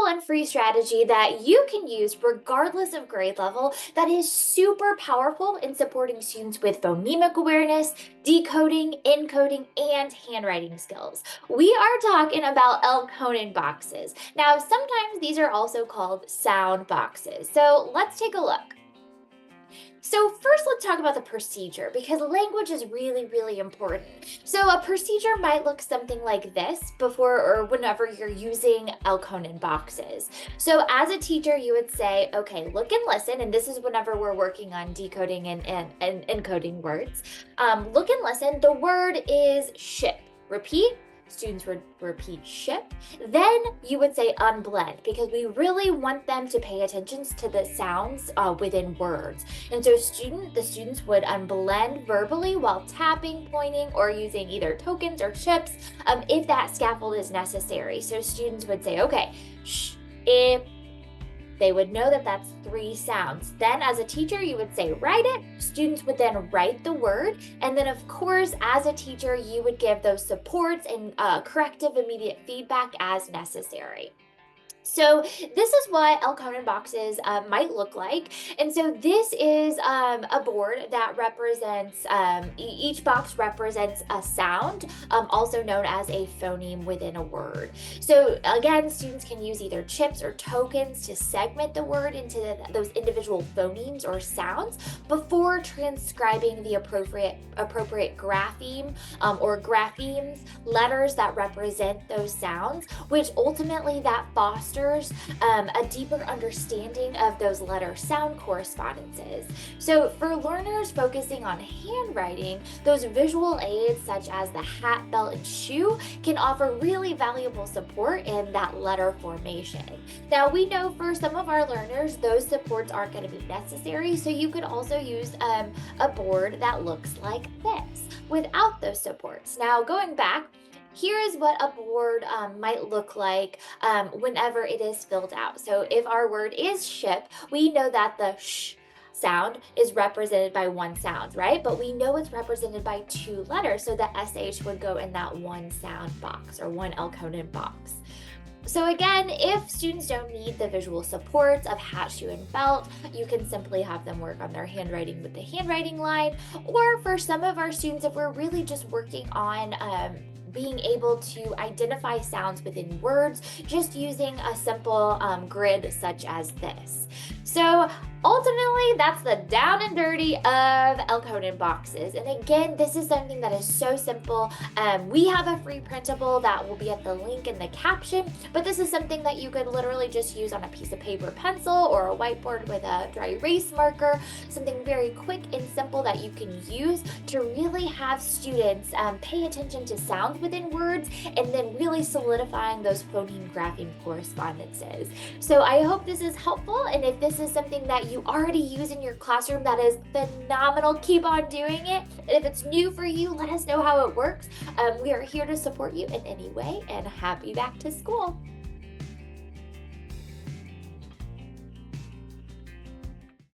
and free strategy that you can use regardless of grade level that is super powerful in supporting students with phonemic awareness, decoding, encoding, and handwriting skills. We are talking about Elkonin boxes. Now, sometimes these are also called sound boxes. So let's take a look. So first, let's talk about the procedure because language is really, really important. So a procedure might look something like this before or whenever you're using Elkonin boxes. So as a teacher, you would say, okay, look and listen. And this is whenever we're working on decoding and encoding words. Look and listen. The word is ship. Repeat. Students would repeat ship. Then you would say unblend because we really want them to pay attention to the sounds within words. And so the students would unblend verbally while tapping, pointing, or using either tokens or chips if that scaffold is necessary. So students would say, okay, sh, if, they would know that that's 3 sounds. Then as a teacher, you would say, write it. Students would then write the word. And then of course, as a teacher, you would give those supports and corrective immediate feedback as necessary. So this is what Elkonin boxes might look like. And so this is a board that represents, each box represents a sound, also known as a phoneme within a word. So again, students can use either chips or tokens to segment the word into those individual phonemes or sounds before transcribing the appropriate grapheme or graphemes, letters that represent those sounds, which ultimately that fosters a deeper understanding of those letter sound correspondences. So for learners focusing on handwriting, those visual aids such as the hat, belt, and shoe can offer really valuable support in that letter formation. Now we know for some of our learners, those supports aren't going to be necessary, so you could also use a board that looks like this without those supports. Now going back, here is what a board might look like whenever it is filled out. So if our word is ship, we know that the sh sound is represented by 1 sound, right? But we know it's represented by 2 letters, so the SH would go in that 1 sound box or 1 Elkonin box. So again, if students don't need the visual supports of hat, shoe, and belt, you can simply have them work on their handwriting with the handwriting line. Or for some of our students, if we're really just working on being able to identify sounds within words, just using a simple grid such as this. So ultimately, that's the down and dirty of Elkonin boxes. And again, this is something that is so simple. We have a free printable that will be at the link in the caption, but this is something that you could literally just use on a piece of paper pencil or a whiteboard with a dry erase marker, something very quick and simple that you can use to really have students pay attention to sounds within words and then really solidifying those phoneme grapheme correspondences. So I hope this is helpful, and if this is something that you already use in your classroom, that is phenomenal. Keep on doing it. And if it's new for you, let us know how it works. We are here to support you in any way, and happy back to school.